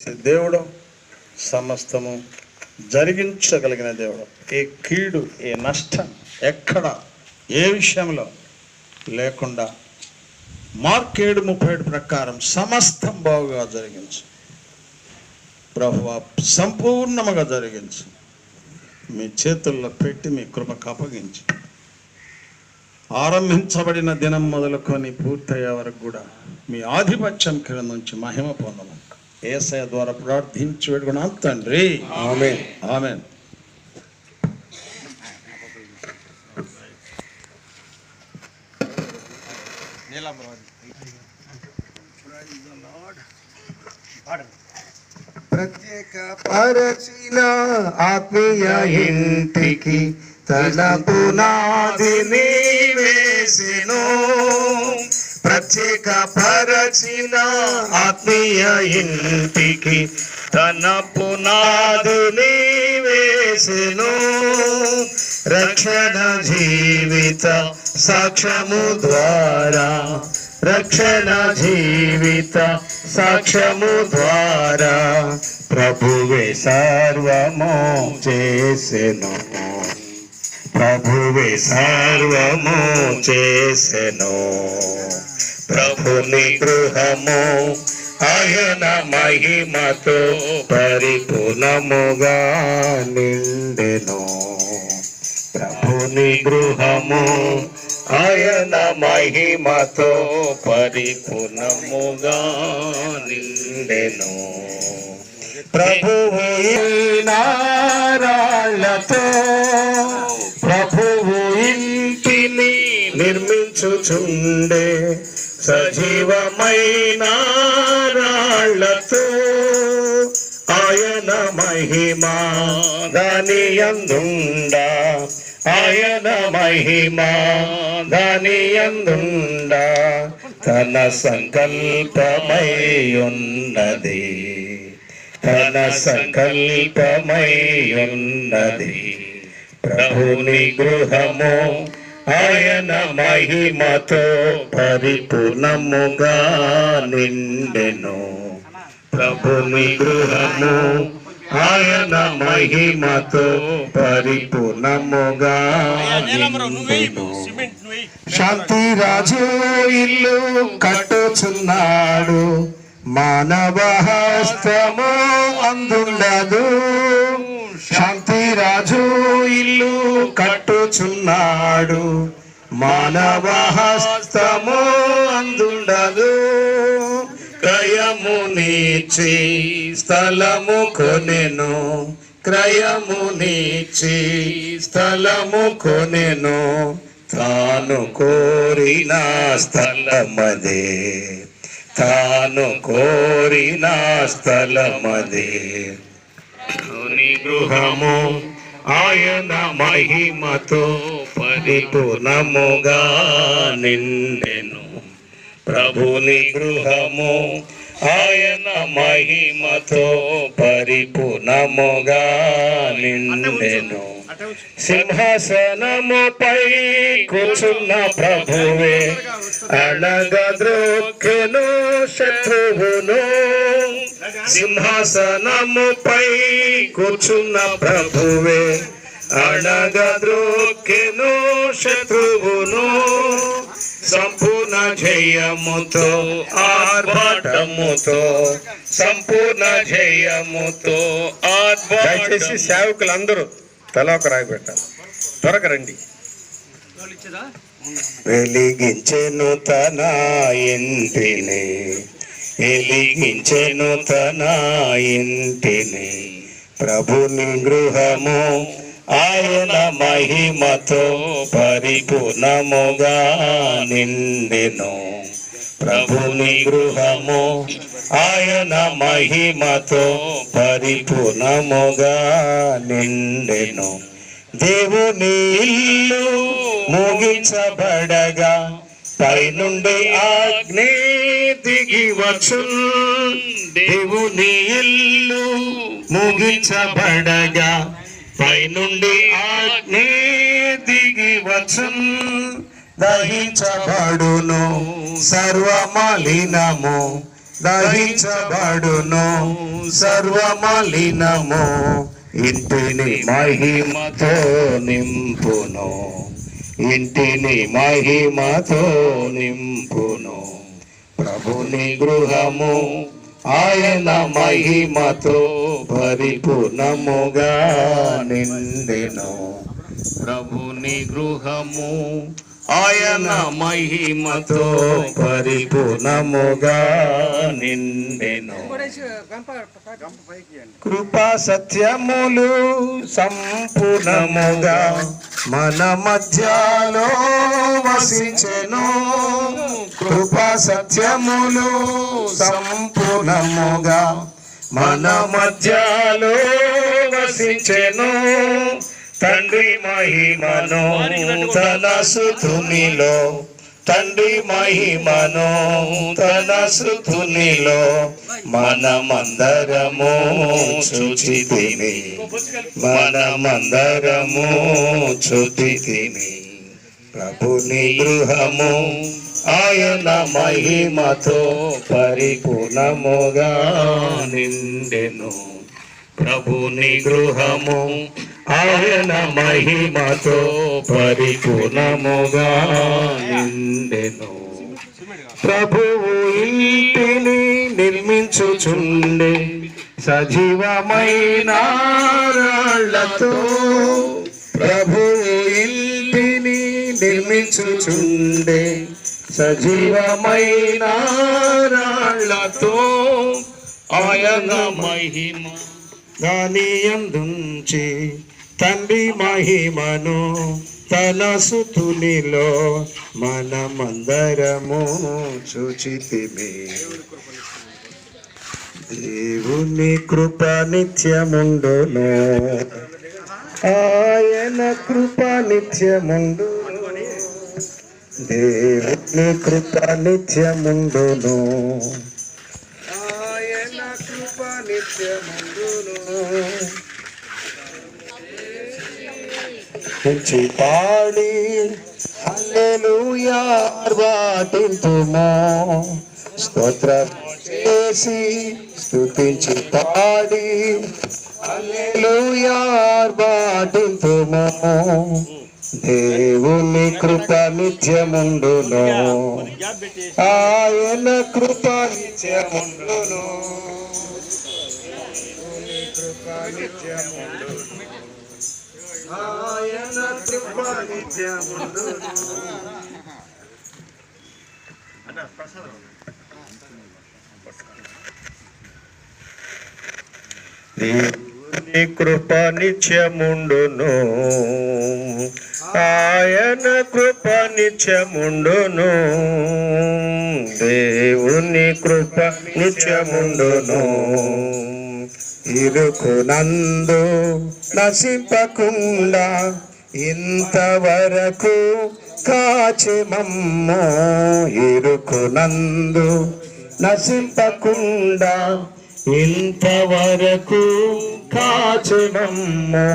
దేవుడు సమస్తము జరిగించగలిగిన దేవుడు. ఏ కీడు ఏ నష్టం ఎక్కడ ఏ విషయంలో లేకుండా మార్కు 7:37 ప్రకారం సమస్తం బాగుగా జరిగించు ప్రభువా, సంపూర్ణముగా జరిగించు. మీ చేతుల్లో పెట్టి మీ కృపకు అప్పగించి ఆరంభించబడిన దినం మొదలుకొని పూర్తయ్యే వరకు కూడా మీ ఆధిపత్యం కింద నుంచి మహిమ పొందమని యేసయ్య ద్వారా ప్రార్థించి వేడుకున్నాం తండ్రి, ఆమేన్ ఆమేన్. ప్రత్యేక పరచిన ఆత్మీయ ఇంటికి తన పునాదిని వేసెను. ప్రత్యేక పరచిన ఆత్మీయ ఇంటికి తన పునాదిని వేసెను. రక్షణ జీవిత సాక్ష్యము ద్వారా, రక్షణ జీవిత సాక్ష్యము ద్వారా ప్రభువే సర్వము చేసెను. ప్రభువే సర్వము చేసెను. ప్రభుని గృహము ఆయన మహిమతో పరిపూర్ణముగా నిండెను. ప్రభుని గృహము ఆయన మహిమతో పరిపూర్ణముగా నిండెను. ప్రభువు నారాళ్ళతో ప్రభువు ఇంటిని నిర్మించుచుండే. సజీవమైన రాళ్ళతో ఆయన మహిమ దాని యందుండా, ఆయన మహిమ దాని యందుండా తన సంకల్పమై ఉన్నది, తన సంకల్పమై ఉన్నది. ప్రభుని గృహము ఆయన మహిమతో పరిపూర్ణముగా నిండెను. ప్రభుని గృహము ఆయన మహిమతో పరిపూర్ణముగా నిండెను. శాంతి రాజు ఇల్లు కట్టుచున్నాడు, మానవ హస్తము అందుండదు. శాంతి రాజు ఇల్లు కట్టుచున్నాడు, మానవ హస్తము అందుండదు. క్రయమునిచ్చి స్థలము కొనెను, క్రయమునిచ్చి స్థలము కొనెను. తాను కోరిన స్థలమదే, తాను కోరిన స్థలమదే. ప్రభుని గృహము ఆయన మహిమతో పరిపూర్ణముగా నిండెను. ప్రభుని గృహము ఆయన మహిమతో పరిపూర్ణముగా నిండెను. సింహాసనముపై కూర్చున్న ప్రభువే అణగద్రొక్కెను శత్రువును. సింహాసనముపై కూర్చున్న ప్రభువే అణగద్రొక్కెను శత్రువును. సంపూర్ణ జయముతో ఆర్భాటముతో, సంపూర్ణ జయముతో ఆర్భాటముతో. దయచేసి సేవకులందరూ తల ఒక రాయి పెట్టాలి. త్వరగా రండి. వెలిగించెను తన ఇంటిని, వెలిగించెను తన ఇంటిని. ప్రభుని గృహము ఆయన మహిమతో పరిపూర్ణముగా నిండెను. ప్రభుని గృహము ఆయన మహిమతో పరిపూర్ణముగా నిండెను. దేవుని ఇల్లు ముగించబడగా పైనుండి ఆజ్ఞ దిగి వచ్చున్. దేవుని ఇల్లు ముగించబడగా పైనుండి ఆజ్ఞ దిగి వచ్చున్. దహించబడును సర్వమలినము, దహించబడును సర్వమలినము ఇంటిని మహిమతో నింపును, ఇంటిని మహిమతో నింపును. ప్రభుని గృహము ఆయన మహిమతో పరిపూర్ణముగా నిండెను. ప్రభుని గృహము ఆయన మహిమతో పరిపూర్ణముగా నిండెను. కృపా సత్యములు సంపూర్ణముగా మన మధ్యలో వసించెను. కృపా సత్యములు సంపూర్ణముగా మన మధ్యలో వసించెను. తండ్రి మహిమను తన సుతునిలో, తండ్రి మహిమను తన సుతునిలో మనమందరము చూచితిమి, మనమందరము చూచితిమి. ప్రభుని గృహము ఆయన మహిమతో పరిపూర్ణముగా నిండెను. ప్రభుని గృహము ఆయన మహిమతో పరిపూర్ణముగా నిండెను. ప్రభువు ఇంటిని నిర్మించుచుండే సజీవమైన రాళ్లతో, ప్రభువు ఇంటిని నిర్మించుచుండే సజీవమైన రాళ్లతో ఆయన మహిమ దాని యందుంచి తండ్రి మహిమను తన సుతునిలో మనమందరము చూచితిమి. దేవుని కృప నిత్యముండును, ఆయన కృప నిత్యముండును. దేవుని కృప నిత్యముండును, ఆయన కృప నిత్యముండును. స్తుతించి పాడి హల్లెలూయా ఆర్భాటింతుము, స్తోత్రం చేసి స్తుతించి పాడి హల్లెలూయా ఆర్భాటింతుము. దేవుని కృప నిత్యముండును, ఆయన కృప నిత్యముండును. దేవుని కృప నిత్యముండును, ఆయన కృప నిత్యముండును. దేవుని కృప నిత్యముండును, ఆయన కృప నిత్యముండును. దేవుని కృప నిత్యముండును. ఇరుకునందు నశింపకుండా ఇంతవరకు కాచెమమ్ము, ఇరుకునందు నశింపకుండా ఇంతవరకు కాచెమమ్ము.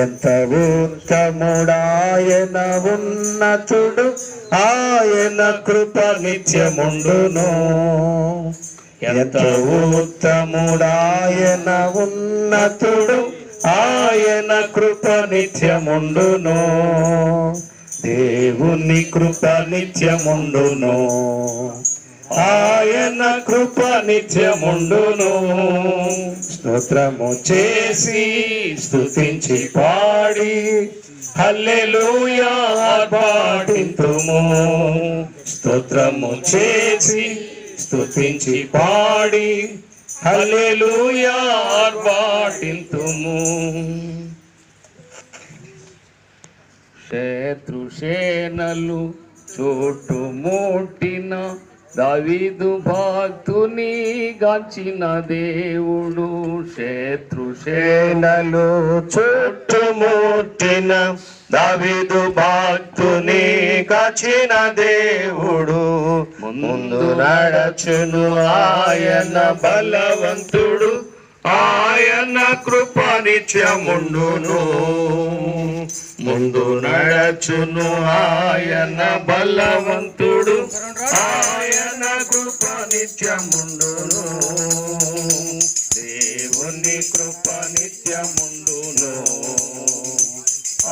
ఎంత ఉత్తముడాయన ఉన్నతుడు, ఆయన కృప నిత్యముండును. ఎంత ఉత్తముడాయన ఉన్నతుడు, ఆయన కృప నిత్యముండును. దేవుని కృప నిత్యముండును, ఆయన కృప నిత్యముండును. స్తోత్రము చేసి స్తుతించి పాడి హల్లెలూయా ఆర్భాటింతుము. స్తోత్రము చేసి స్తుతించి పాడి హల్లెలూయా ఆర్భాటింతుము. శత్రుసేనలు చుట్టుముట్టిన దావీదు భక్తుని గాంచిన దేవుడు, శత్రుసేనలు చుట్టుముట్టిన దావీదు భక్తుని గాంచిన దేవుడు. ముందు నడచును ఆయన బలవంతుడు, ఆయన కృప నిత్యముండును. ముందు నడచును ఆయన బలవంతుడు, ఆయన కృప నిత్యముండును దేవుని కృప నిత్యముండును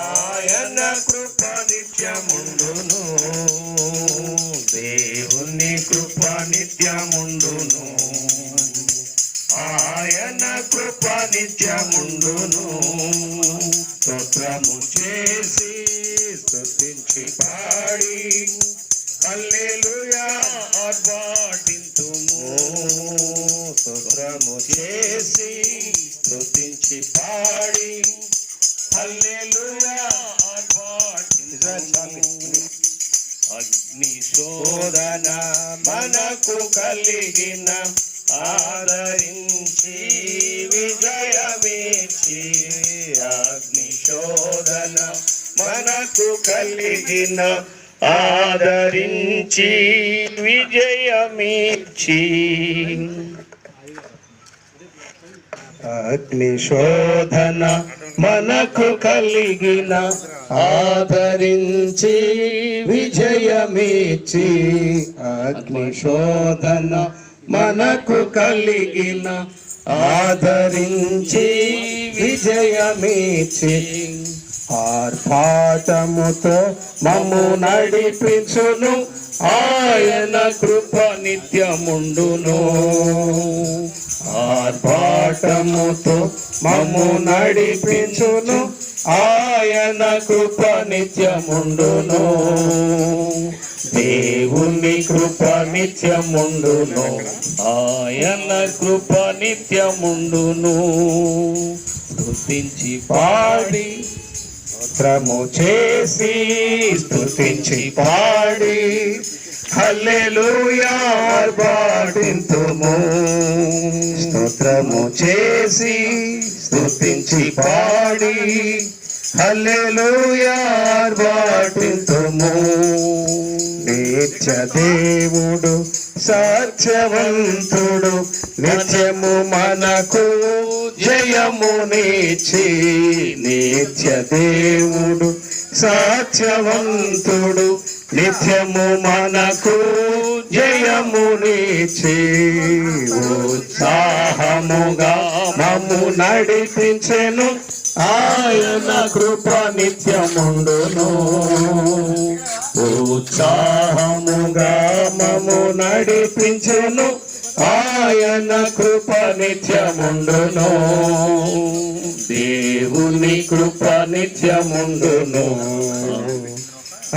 ఆయన కృప నిత్యముండును దేవుని కృప నిత్యముండును ఆయన కృప నిత్యముండును స్తోత్రము చేసి స్తుతించి పాడి హల్లెలూయా ఆర్భాటింతుము స్తోత్రము చేసి స్తుతించి పాడి హల్లెలూయా ఆర్భాటింతుము అగ్ని శోధన మనకు కలిగిన ఆదరించి విజయమిచ్చి అగ్ని శోధన మనకు కలిగిన ఆదరించి విజయమిచ్చి అగ్ని శోధన మనకు కలిగిన ఆదరించి విజయమిచ్చి అగ్ని శోధన మనకు కలిగిన ఆదరించి విజయమిచ్చి ఆర్భాటముతో మమ్ము నడిపించును ఆయన కృప నిత్యముండును ఆర్భాటముతో మమ్ము నడిపించును ఆయన కృప నిత్యముండును దేవుని కృప నిత్యముండును ఆయన కృప నిత్యముండును స్తుతించి పాడి స్తోత్రము చేసి స్తుతించి పాడి హల్లెలూయా ఆర్భాటింతుము స్తోత్రము చేసి స్తుతించి పాడి హల్లెలూయా ఆర్భాటింతుము నిత్య దేవుడు సత్యవంతుడు నిత్యము మనకు జయమునిచ్చి నిత్య దేవుడు సత్యవంతుడు నిత్యము మనకు జయమునిచ్చి ఉత్సాహముగా మమ్ము నడిపించెను ఆయన కృప నిత్యముండును ఉత్సాహముగా మమ్ము నడిపించెను ఆయన కృప నిత్యముండును దేవుని కృప నిత్యముండును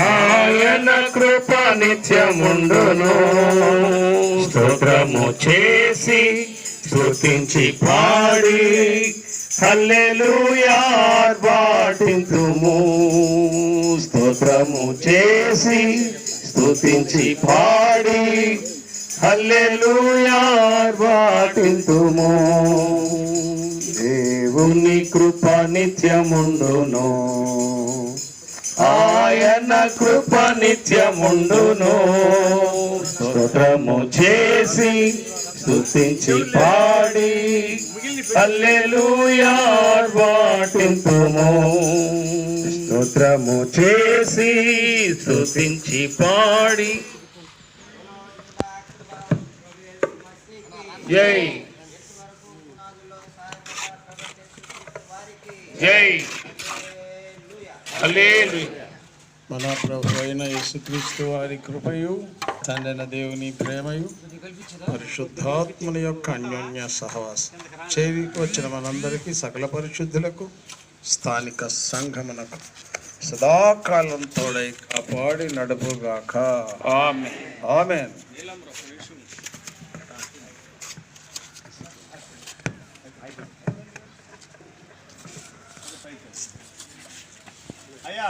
ఆయన కృప నిత్యముండును స్తోత్రము చేసి స్తుతించి పాడి హల్లెలూయా ఆర్భాటింతుము స్తోత్రము చేసి స్తుతించి పాడి హల్లెలూయా ఆర్భాటింతుము దేవుని కృప నిత్యముండును ఆయన కృప నిత్యముండును స్తోత్రము చేసి స్తుతించి పాడి హల్లెలూయా ఆర్భాటింతుము స్తోత్రము చేసి స్తుతించి పాడి జై జై హల్లెలూయా. మన ప్రభు అయిన యేసుక్రీస్తు వారి కృపయు తండ్రైన దేవుని ప్రేమయు పరిశుద్ధాత్మని యొక్క అన్యోన్య సహవాసం చేరికి వచ్చిన మనందరికీ సకల పరిశుద్ధులకు స్థానిక సంఘమునకు సదాకాలం తోడై కాపాడి నడుపుగాక ఆమేన్. ఆమేన్. అయ్యా